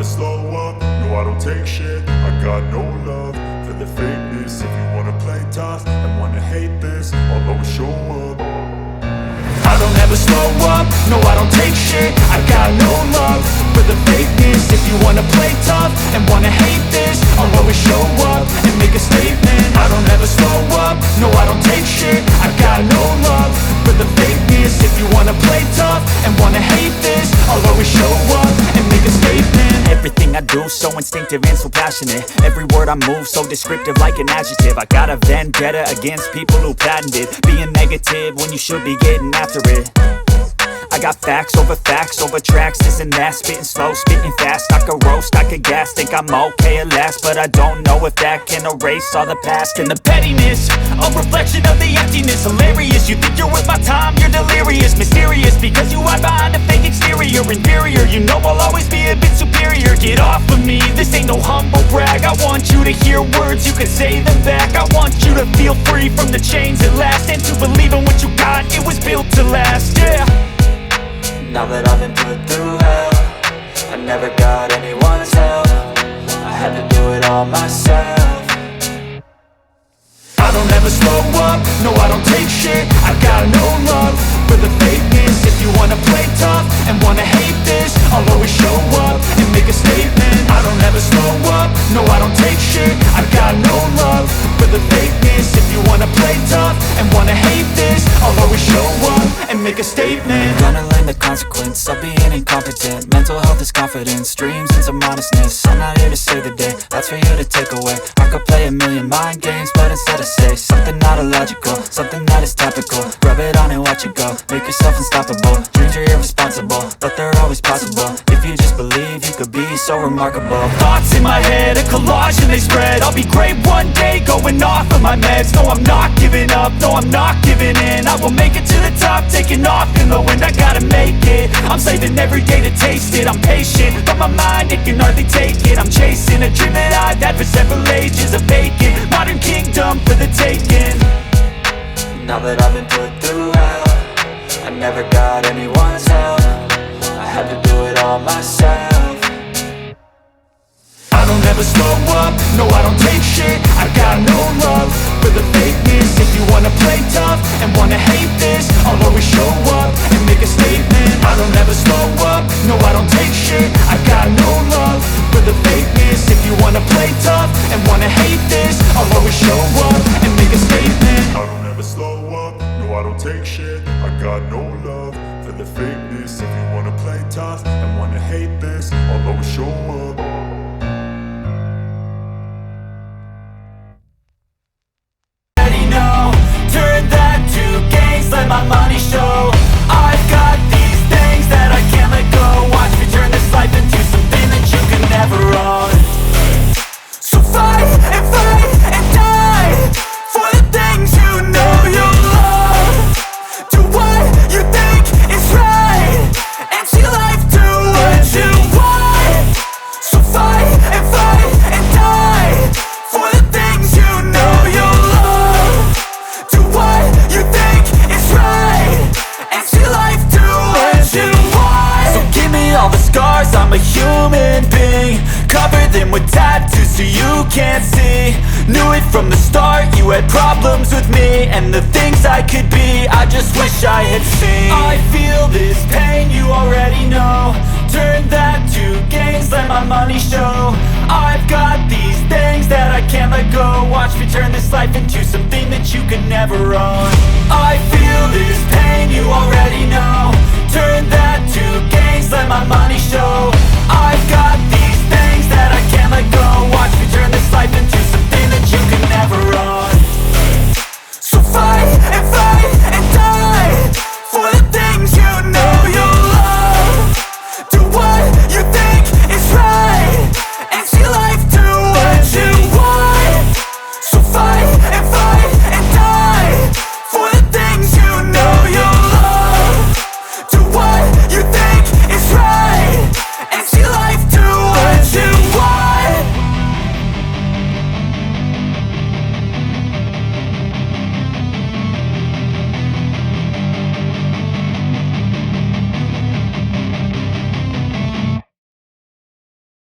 slow up, no I don't take shit. I got no love for the fakeness. If you wanna play tough and wanna hate this, I'll always show up. I don't ever slow up, no I don't take shit. I got no love for the fakeness. If you wanna play tough and wanna hate this, I'll always show up and make a statement. I don't ever slow up, no I don't take shit. I got no love for the fakeness. If you wanna play tough and wanna hate this, I'll always show up and make a statement. Everything I do so instinctive and so passionate. Every word I move so descriptive like an adjective. I got a vendetta against people who patented being negative when you should be getting after it. I got facts over tracks, this and that. Spitting slow, spitting fast, I could roast, I could gas. Think I'm okay at last, but I don't know if that can erase all the past. And the pettiness, a reflection of the emptiness. Hilarious, you think you're worth my time, you're delirious. Mysterious, because you hide behind a fake exterior. Inferior, you know I'll always be a bit superior. Get off of me, this ain't no humble brag. I want you to hear words, you can say them back. I want you to feel free from the chains at last, and to believe in what you got, it was built to last, yeah. Now that I've been put through hell, I never got anyone's help. I had to do it all myself. I don't ever slow up, no I don't take shit. I got no love for the fakeness. If you wanna play tough and wanna hate this, I'll always show up and make a statement. I don't ever slow up, no I don't take shit. I got no love for the fakeness. If you wanna play tough and wanna hate this, I'll always show up and make a statement. Gonna learn the consequence of being incompetent. Mental health is confidence, dreams and some honestness. I'm not here to save the day, that's for you to take away. I could play a million mind games, but instead I say something not illogical, something that is topical. Rub it on and watch it go, make yourself unstoppable. Dreams are irresponsible, but they're always possible. If you just believe, you could be so remarkable. Thoughts in my head, a collage and they spread. I'll be great one day, going off of my meds. No, I'm not giving up, no, I'm not giving in. I will make it to the top, taking off in the wind. I gotta make it, I'm saving every day to taste it. I'm patient, but my mind, it can hardly take it. I'm chasing a dream that I've had for several ages. A vacant, modern kingdom for the taking. Now that I've been put through hell, I never got anyone's help. I had to do it all myself. I don't ever slow up, no I don't take shit. I got no love for the fakeness. If you wanna play tough and wanna hate this, I'll always show up and make a statement. I don't ever slow up, no I don't take shit. I got no love for the fakeness. If you wanna play tough and wanna hate this, I'll always show up and make a statement. I don't ever slow up, no I don't take shit. I got no love for the fakeness. If you wanna play tough and wanna hate this, I'll always show up. Turn that to gains, let my money show. I've got these things that I can't let go. Watch me turn this life into something that you can never own. So fight and die for the things you know you love. Do what you think is right and see life do what you want. So fight and die for the things you know you love. Do what you think is right and see life do what you want. So give me all the scars, I'm a human being. Cover them with tattoos so you can't see. Knew it from the start, you had problems with me and the things I could be, I just wish I had seen. I feel this pain, you already know. Turn that to gains, let my money show. I've got these things that I can't let go. Watch me turn this life into something that you could never own. I feel this pain, you already know. Turn that to gains, let my money show.